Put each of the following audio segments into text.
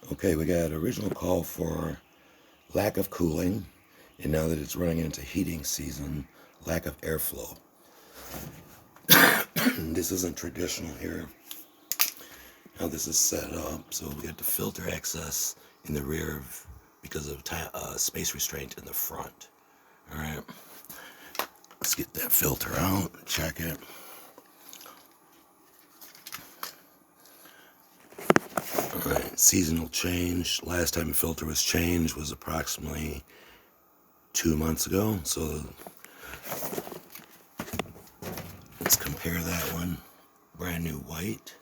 Okay, we got original call for lack of cooling, and now that it's running into heating season, lack of airflow. This isn't traditional here, how this is set up. So we got the filter access in the rear because of space restraint in the front. All right, let's get that filter out, check it. All right, seasonal change. Last time the filter was changed was approximately 2 months ago. So let's compare that one, brand new white,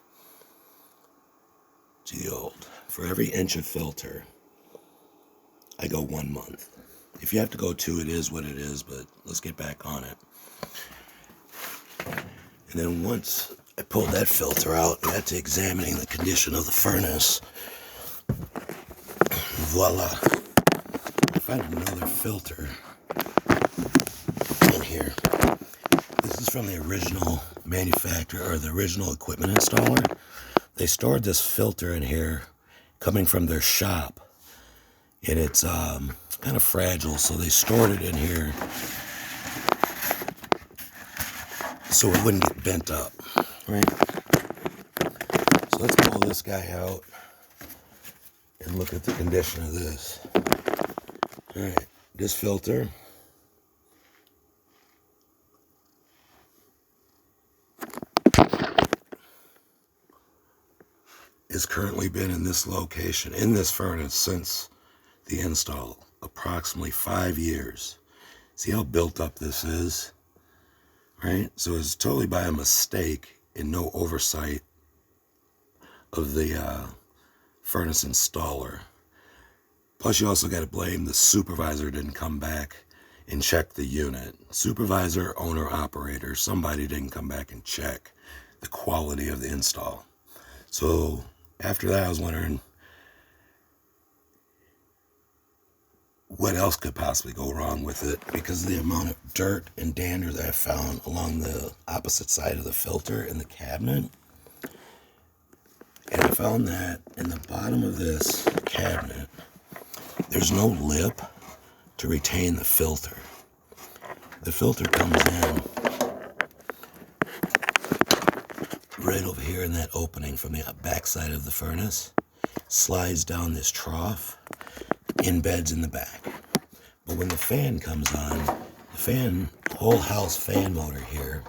to the old. For every inch of filter, I go 1 month. If you have to go 2, it is what it is, but let's get back on it. And then once I pulled that filter out, I got to examining the condition of the furnace. Voila. I find another filter in here. This is from the original manufacturer, or the original equipment installer. They stored this filter in here coming from their shop, and it's kind of fragile, so they stored it in here so it wouldn't get bent up, right? So let's pull this guy out and look at the condition of this. All right, this filter has currently been in this location, in this furnace, since the install, approximately 5 years. See how built up this is, right? So it's totally by a mistake and no oversight of the furnace installer. Plus, you also got to blame the supervisor didn't come back and check the unit. Supervisor, owner, operator, somebody didn't come back and check the quality of the install. So after that, I was wondering what else could possibly go wrong with it, because of the amount of dirt and dander that I found along the opposite side of the filter in the cabinet. And I found that in the bottom of this cabinet, there's no lip to retain the filter. The filter comes in right over here in that opening from the back side of the furnace, slides down this trough, embeds in the back. But when the fan comes on, the fan, whole house fan motor here,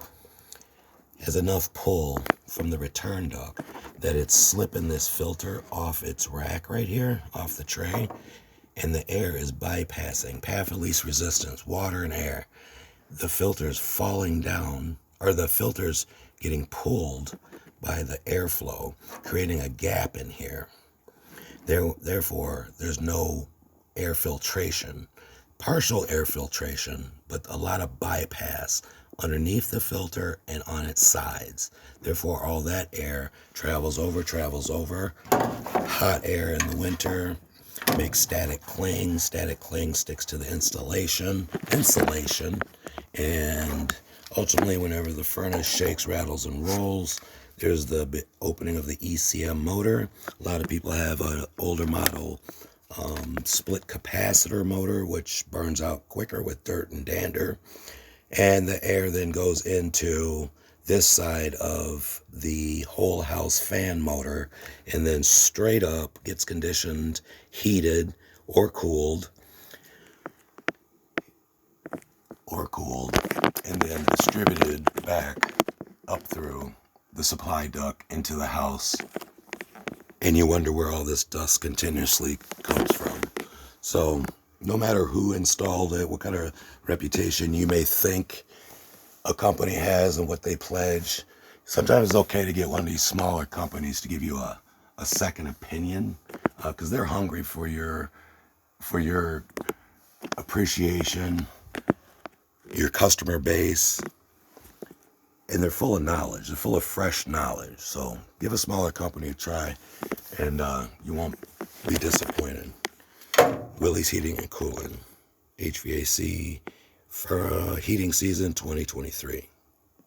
has enough pull from the return duct that it's slipping this filter off its rack right here, off the tray, and the air is bypassing, path of least resistance, water and air. The filter's falling down, or the filter's getting pulled by the airflow, creating a gap in here. Therefore, there's no air filtration, partial air filtration, but a lot of bypass underneath the filter and on its sides. Therefore, all that air travels over, hot air in the winter, makes static cling sticks to the insulation, and ultimately whenever the furnace shakes, rattles, and rolls, there's the opening of the ECM motor. A lot of people have an older model split capacitor motor, which burns out quicker with dirt and dander. And the air then goes into this side of the whole house fan motor and then straight up gets conditioned, heated, or cooled, and then distributed back up through the supply duct into the house. And you wonder where all this dust continuously comes from. So no matter who installed it, what kind of reputation you may think a company has and what they pledge, sometimes it's okay to get one of these smaller companies to give you a second opinion, because they're hungry for your appreciation, your customer base, and they're full of knowledge. They're full of fresh knowledge. So give a smaller company a try, and you won't be disappointed. Willie's Heating and Cooling, HVAC for heating season 2023.